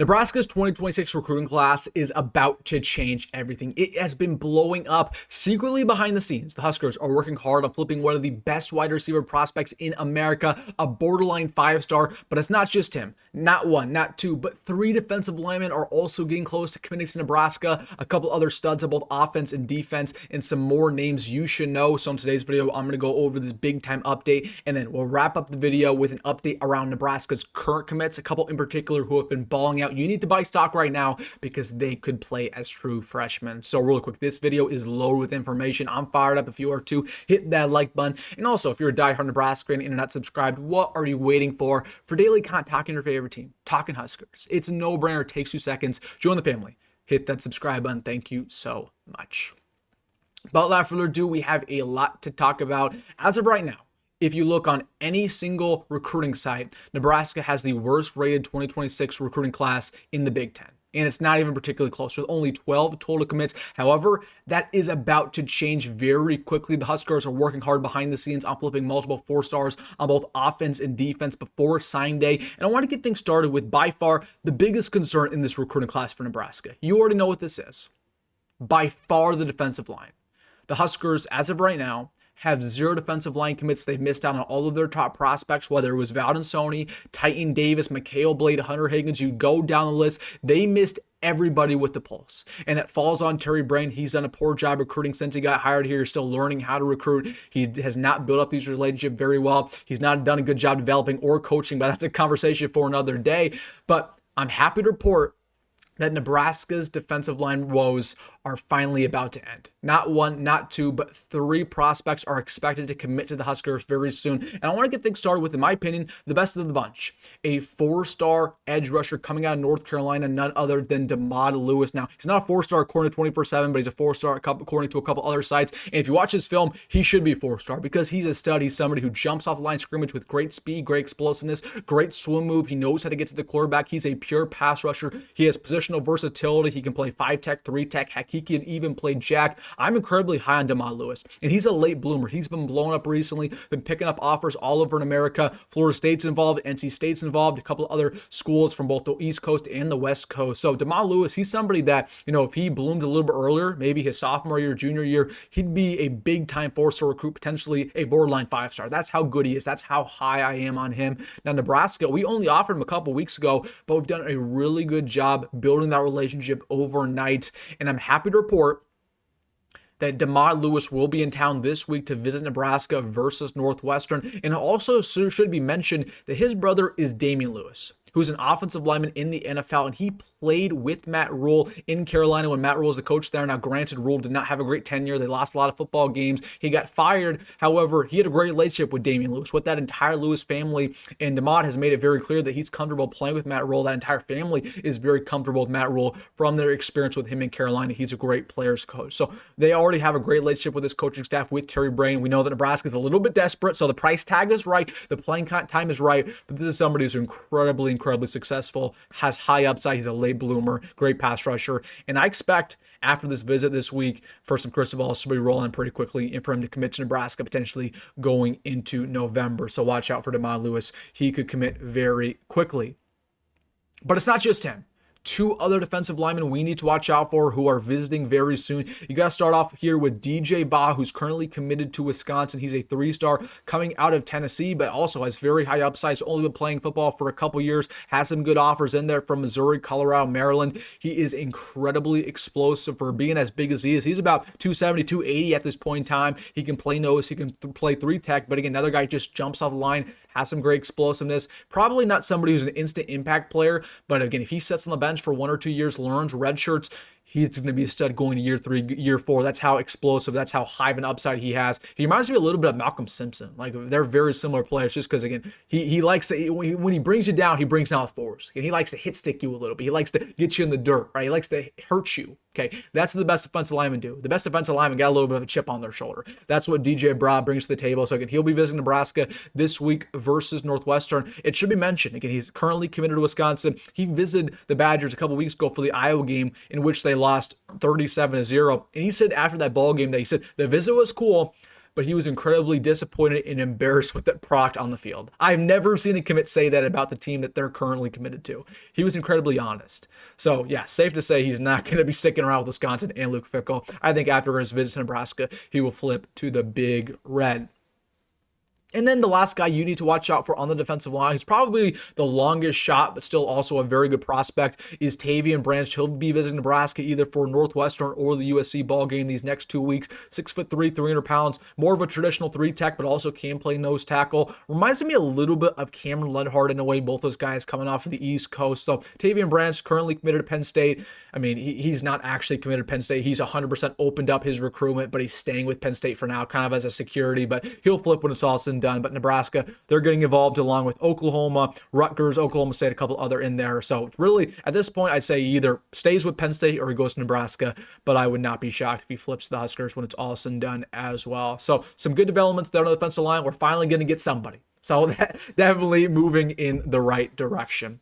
Nebraska's 2026 recruiting class is about to change everything. It has been blowing up secretly behind the scenes. The Huskers are working hard on flipping one of the best wide receiver prospects in America, a borderline 5-star, but it's not just him. Not one, not two, but 3 defensive linemen are also getting close to committing to Nebraska, a couple other studs on both offense and defense, and some more names you should know. So in today's video, I'm going to go over this big time update, and then we'll wrap up the video with an update around Nebraska's current commits, a couple in particular who have been balling out. You need to buy stock right now because they could play as true freshmen. So real quick, this video is loaded with information. I'm fired up. If you are too, hit that like button. And also, if you're a diehard Nebraska fan and not subscribed, what are you waiting for? For daily content, talking your favorite team, talking Huskers. It's a no-brainer. It takes 2 seconds. Join the family. Hit that subscribe button. Thank you so much. But without further ado, we have a lot to talk about. As of right now, if you look on any single recruiting site, Nebraska has the worst rated 2026 recruiting class in the Big Ten. And it's not even particularly close, with only 12 total commits. However, that is about to change very quickly. The Huskers are working hard behind the scenes on flipping multiple 4-stars on both offense and defense before sign day. And I want to get things started with by far the biggest concern in this recruiting class for Nebraska. You already know what this is. By far the defensive line. The Huskers, as of right now, have 0 defensive line commits. They've missed out on all of their top prospects, whether it was Sony, Titan Davis, Mikhail Blade, Hunter Higgins. You go down the list. They missed everybody with the pulse. And that falls on Terry Brain. He's done a poor job recruiting since he got hired here. He's still learning how to recruit. He has not built up these relationships very well. He's not done a good job developing or coaching, but that's a conversation for another day. But I'm happy to report that Nebraska's defensive line woes are finally about to end. Not 1, not 2, but 3 prospects are expected to commit to the Huskers very soon. And I want to get things started with, in my opinion, the best of the bunch. A 4-star edge rusher coming out of North Carolina, none other than Demond Lewis. Now, he's not a 4-star according to 24/7, but he's a 4-star according to a couple other sites. And if you watch his film, he should be a 4-star because he's a stud. He's somebody who jumps off the line of scrimmage with great speed, great explosiveness, great swim move. He knows how to get to the quarterback. He's a pure pass rusher. He has positional versatility. He can play 5-tech, 3-tech. Heck, he can even play jack. I'm incredibly high on Demond Lewis, and he's a late bloomer. He's been blowing up recently, been picking up offers all over in America. Florida State's involved, NC State's involved, a couple other schools from both the East Coast and the West Coast. So Demond Lewis, he's somebody that, if he bloomed a little bit earlier, maybe his sophomore year, junior year, he'd be a big-time 4-star recruit, potentially a borderline 5-star. That's how good he is. That's how high I am on him. Now, Nebraska, we only offered him a couple weeks ago, but we've done a really good job building that relationship overnight, and I'm happy to report that Demond Lewis will be in town this week to visit Nebraska versus Northwestern. And also should be mentioned that his brother is Damian Lewis, who's an offensive lineman in the NFL, and he played with Matt Rule in Carolina when Matt Rule was the coach there. Now, granted, Rule did not have a great tenure. They lost a lot of football games. He got fired. However, he had a great relationship with Damian Lewis, with that entire Lewis family, and Demond has made it very clear that he's comfortable playing with Matt Rule. That entire family is very comfortable with Matt Rule from their experience with him in Carolina. He's a great players coach. So they already have a great relationship with his coaching staff, with Terry Brain. We know that Nebraska is a little bit desperate, so the price tag is right. The playing time is right, but this is somebody who's incredibly successful, has high upside. He's a late bloomer, great pass rusher, and I expect after this visit this week for some crystal balls to be rolling pretty quickly and for him to commit to Nebraska potentially going into November. So watch out for Demond Lewis. He could commit very quickly. But it's not just him. 2 other defensive linemen we need to watch out for who are visiting very soon. You got to start off here with DJ Baugh, who's currently committed to Wisconsin. He's a 3-star coming out of Tennessee, but also has very high upside. He's only been playing football for a couple years, has some good offers in there from Missouri, Colorado, Maryland. He is incredibly explosive for being as big as he is. He's about 270, 280 at this point in time. He can play nose, he can play 3-tech, but again, another guy just jumps off the line, has some great explosiveness. Probably not somebody who's an instant impact player, but again, if he sits on the bench for 1 or 2 years, learns red shirts, he's going to be a stud going to year 3, year 4. That's how explosive, that's how high of an upside he has. He reminds me a little bit of Malcolm Simpson. Like, they're very similar players just because, again, he likes to, when he brings you down, he brings down the force. And he likes to hit stick you a little bit. He likes to get you in the dirt, right? He likes to hurt you. Okay, that's what the best defensive linemen do. The best defensive linemen got a little bit of a chip on their shoulder. That's what DJ Baugh brings to the table. So again, he'll be visiting Nebraska this week versus Northwestern. It should be mentioned, again, he's currently committed to Wisconsin. He visited the Badgers a couple weeks ago for the Iowa game in which they lost 37-0. And he said after that ball game that he said the visit was cool, but he was incredibly disappointed and embarrassed with that product on the field. I've never seen a commit say that about the team that they're currently committed to. He was incredibly honest. So yeah, safe to say he's not going to be sticking around with Wisconsin and Luke Fickell. I think after his visit to Nebraska, he will flip to the Big Red. And then the last guy you need to watch out for on the defensive line, who's probably the longest shot, but still also a very good prospect, is Tavian Branch. He'll be visiting Nebraska either for Northwestern or the USC ball game these next 2 weeks. 6'3", 300 pounds, more of a traditional 3-tech, but also can play nose tackle. Reminds me a little bit of Cameron Lenhart in a way, both those guys coming off of the East Coast. So Tavian Branch currently committed to Penn State. I mean, he's not actually committed to Penn State. He's 100% opened up his recruitment, but he's staying with Penn State for now, kind of as a security, but he'll flip when it's all said and done. But Nebraska, they're getting involved along with Oklahoma, Rutgers, Oklahoma State, a couple other in there. So really, at this point, I'd say he either stays with Penn State or he goes to Nebraska, but I would not be shocked if he flips the Huskers when it's all said and done as well. So some good developments there on the defensive line. We're finally going to get somebody. So that definitely moving in the right direction.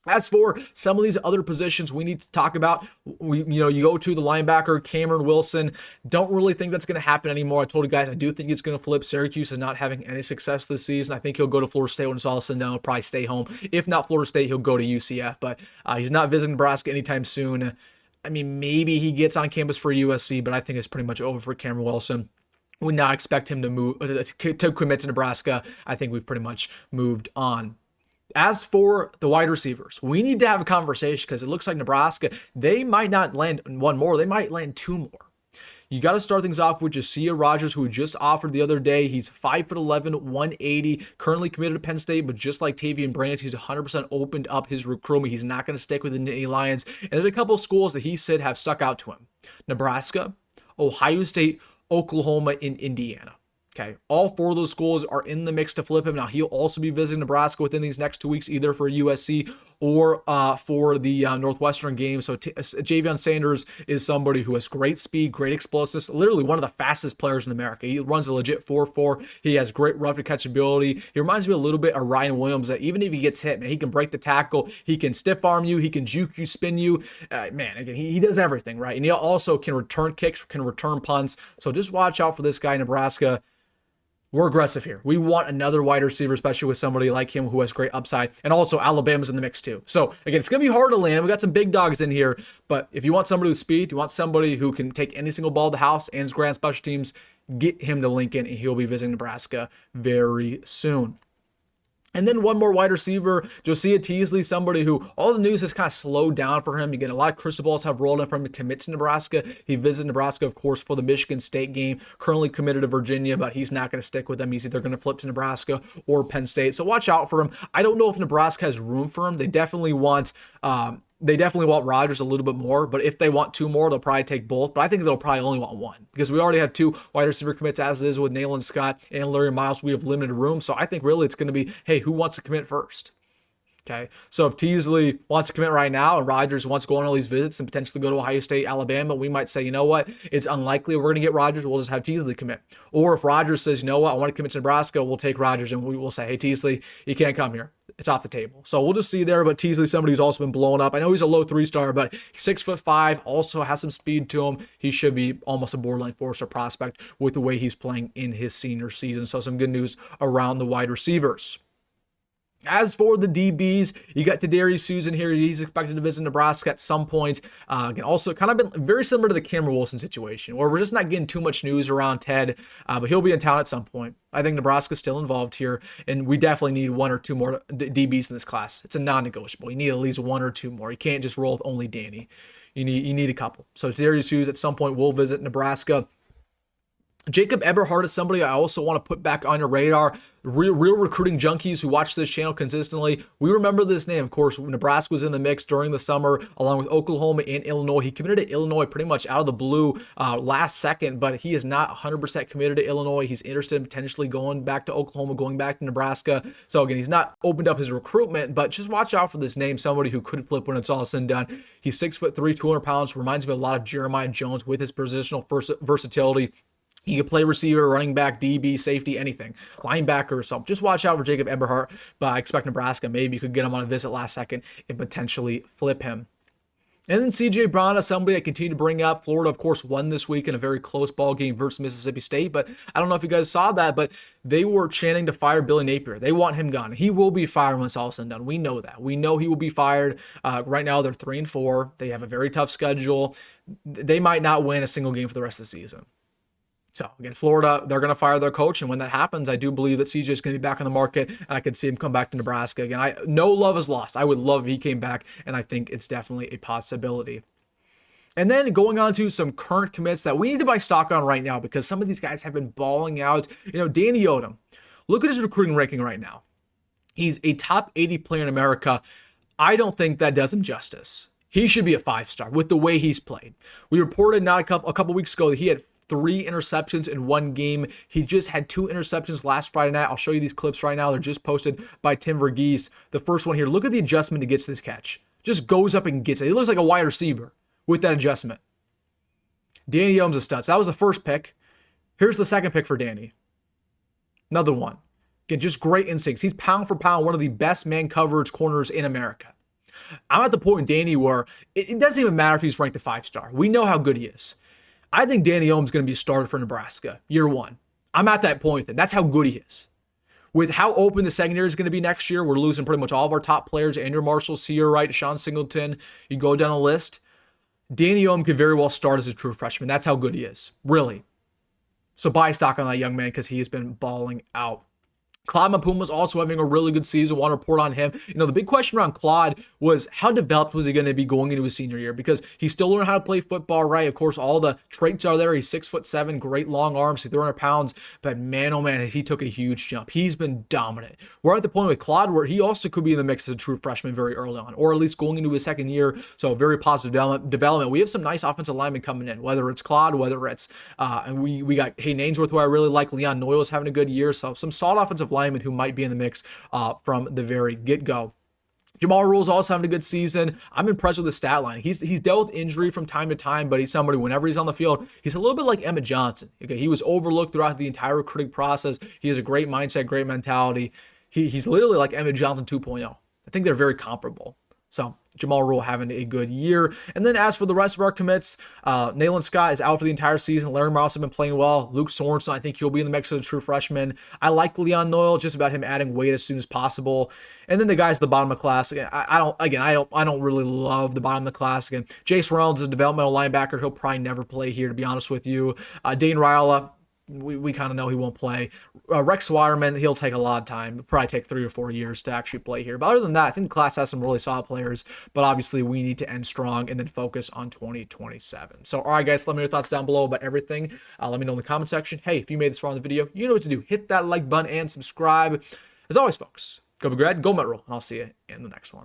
As for some of these other positions we need to talk about, you go to the linebacker, Kamron Wilson. Don't really think that's going to happen anymore. I told you guys I do think he's going to flip. Syracuse is not having any success this season. I think he'll go to Florida State when it's all said and done. He'll probably stay home. If not Florida State, he'll go to UCF. But he's not visiting Nebraska anytime soon. I mean, maybe he gets on campus for USC, but I think it's pretty much over for Kamron Wilson. Would not expect him to move to commit to Nebraska. I think we've pretty much moved on. As for the wide receivers, we need to have a conversation because it looks like Nebraska, they might not land one more. They might land 2 more. You got to start things off with Josiah Rogers, who just offered the other day. He's 5'11", 180, currently committed to Penn State, but just like Tavian Branch, he's 100% opened up his recruitment. He's not going to stick with the Nittany Lions. And there's a couple of schools that he said have stuck out to him. Nebraska, Ohio State, Oklahoma, and Indiana. Okay, all 4 of those schools are in the mix to flip him. Now, he'll also be visiting Nebraska within these next 2 weeks, either for USC or for the Northwestern game. So Javion Sanders is somebody who has great speed, great explosiveness, literally one of the fastest players in America. He runs a legit 4.4. He has great rough to catch ability. He reminds me a little bit of Ryan Williams, that even if he gets hit, man, he can break the tackle. He can stiff arm you. He can juke you, spin you. Man, again, he does everything, right? And he also can return kicks, can return punts. So just watch out for this guy, Nebraska. We're aggressive here. We want another wide receiver, especially with somebody like him who has great upside. And also, Alabama's in the mix too. So, again, it's going to be hard to land. We got some big dogs in here. But if you want somebody with speed, you want somebody who can take any single ball to the house and is great on special teams, get him to Lincoln, and he'll be visiting Nebraska very soon. And then one more wide receiver, Josiah Teasley, somebody who all the news has kind of slowed down for him. Again, a lot of crystal balls have rolled in for him to commit to Nebraska. He visited Nebraska, of course, for the Michigan State game, currently committed to Virginia, but he's not going to stick with them. He's either going to flip to Nebraska or Penn State. So watch out for him. I don't know if Nebraska has room for him. They definitely want Rodgers a little bit more, but if they want 2 more, they'll probably take both. But I think they'll probably only want 1 because we already have 2 wide receiver commits as it is with Nayland Scott and Larry Miles. We have limited room. So I think really it's going to be, hey, who wants to commit first? Okay, so if Teasley wants to commit right now and Rodgers wants to go on all these visits and potentially go to Ohio State, Alabama, we might say, you know what, it's unlikely we're going to get Rodgers. We'll just have Teasley commit. Or if Rodgers says, you know what, I want to commit to Nebraska, we'll take Rodgers and we will say, hey, Teasley, you can't come here. It's off the table. So we'll just see there. But Teasley, somebody who's also been blowing up. I know he's a low 3-star, but 6'5", also has some speed to him. He should be almost a borderline 4-star prospect with the way he's playing in his senior season. So some good news around the wide receivers. As for the DBs, you got Demitrius in here. He's expected to visit Nebraska at some point. Again, also kind of been very similar to the Kamron Wilson situation, where we're just not getting too much news around Ted, but he'll be in town at some point. I think Nebraska's still involved here, and we definitely need 1 or 2 more DBs in this class. It's a non-negotiable. You need at least 1 or 2 more. You can't just roll with only Danny. You need a couple. So Demitrius at some point will visit Nebraska. Jacob Eberhardt is somebody I also want to put back on your radar. Real recruiting junkies who watch this channel consistently, we remember this name. Of course, Nebraska was in the mix during the summer, along with Oklahoma and Illinois. He committed to Illinois pretty much out of the blue last second, but he is not 100% committed to Illinois. He's interested in potentially going back to Oklahoma, going back to Nebraska. So again, he's not opened up his recruitment, but just watch out for this name, somebody who could flip when it's all said and done. He's 6'3", 200 pounds, reminds me a lot of Jeremiah Jones with his positional versatility. He can play receiver, running back, DB, safety, anything. Linebacker or something. Just watch out for Jacob Eberhardt, but I expect Nebraska maybe you could get him on a visit last second and potentially flip him. And then C.J. Brown is somebody I continue to bring up. Florida, of course, won this week in a very close ball game versus Mississippi State. But I don't know if you guys saw that, but they were chanting to fire Billy Napier. They want him gone. He will be fired when it's all said and done. We know that. We know he will be fired. Right now, they're 3-4. They have a very tough schedule. They might not win a single game for the rest of the season. So, again, Florida, they're going to fire their coach, and when that happens, I do believe that CJ is going to be back on the market, and I could see him come back to Nebraska. Again, no love is lost. I would love if he came back, and I think it's definitely a possibility. And then going on to some current commits that we need to buy stock on right now because some of these guys have been balling out. Danny Odem, look at his recruiting ranking right now. He's a top 80 player in America. I don't think that does him justice. He should be a 5-star with the way he's played. We reported not a couple weeks ago that he had 3 interceptions in one game. He just had 2 interceptions last Friday night. I'll show you these clips right now. They're just posted by Tim Verghese. The first one here, look at the adjustment to get to this catch. Just goes up and gets it. He looks like a wide receiver with that adjustment. Danny Odom's a stud. So that was the first pick. Here's the second pick for Danny. Another one. Again, just great instincts. He's pound for pound one of the best man coverage corners in America. I'm at the point in Danny where it doesn't even matter if he's ranked a 5-star. We know how good he is. I think Danny Odom's going to be a starter for Nebraska year 1. I'm at that point with him. That's how good he is. With how open the secondary is going to be next year, we're losing pretty much all of our top players. Andrew Marshall, Sear Wright, Sean Singleton. You go down the list. Danny Odem could very well start as a true freshman. That's how good he is. Really. So buy stock on that young man because he has been balling out. Claude Mapuma's also having a really good season. Want to report on him. The big question around Claude was how developed was he going to be going into his senior year? Because he's still learning how to play football, right? Of course, all the traits are there. He's 6'7", great long arms, he's 300 pounds. But man, oh man, he took a huge jump. He's been dominant. We're at the point with Claude where he also could be in the mix as a true freshman very early on, or at least going into his second year. So very positive development. We have some nice offensive linemen coming in, whether it's Claude, whether it's, and we got Hayden Ainsworth, who I really like. Leon Noyle's having a good year. So some solid offensive linemen who might be in the mix from the very get-go. Jamal Rule's also having a good season. I'm impressed with his stat line. He's dealt with injury from time to time, but he's somebody, whenever he's on the field, he's a little bit like Emmett Johnson. Okay, he was overlooked throughout the entire recruiting process. He has a great mindset, great mentality. He's literally like Emmett Johnson 2.0. I think they're very comparable. So Jamal Rule having a good year. And then as for the rest of our commits, Nayland Scott is out for the entire season. Larry Morris has been playing well. Luke Sorensen, I think he'll be in the mix as a true freshman. I like Leon Noyle, just about him adding weight as soon as possible. And then the guys at the bottom of the class, I don't really love the bottom of the class. Again, Jace Reynolds is a developmental linebacker. He'll probably never play here, to be honest with you. Dane Raiola, we kind of know he won't play. Rex Waterman, he'll take a lot of time. It'll probably take 3 or 4 years to actually play here. But other than that, I think the class has some really solid players. But obviously, we need to end strong and then focus on 2027. So, all right, guys, let me know your thoughts down below about everything. Let me know in the comment section. Hey, if you made this far in the video, you know what to do. Hit that like button and subscribe. As always, folks, go be great, go Met Roll, and I'll see you in the next one.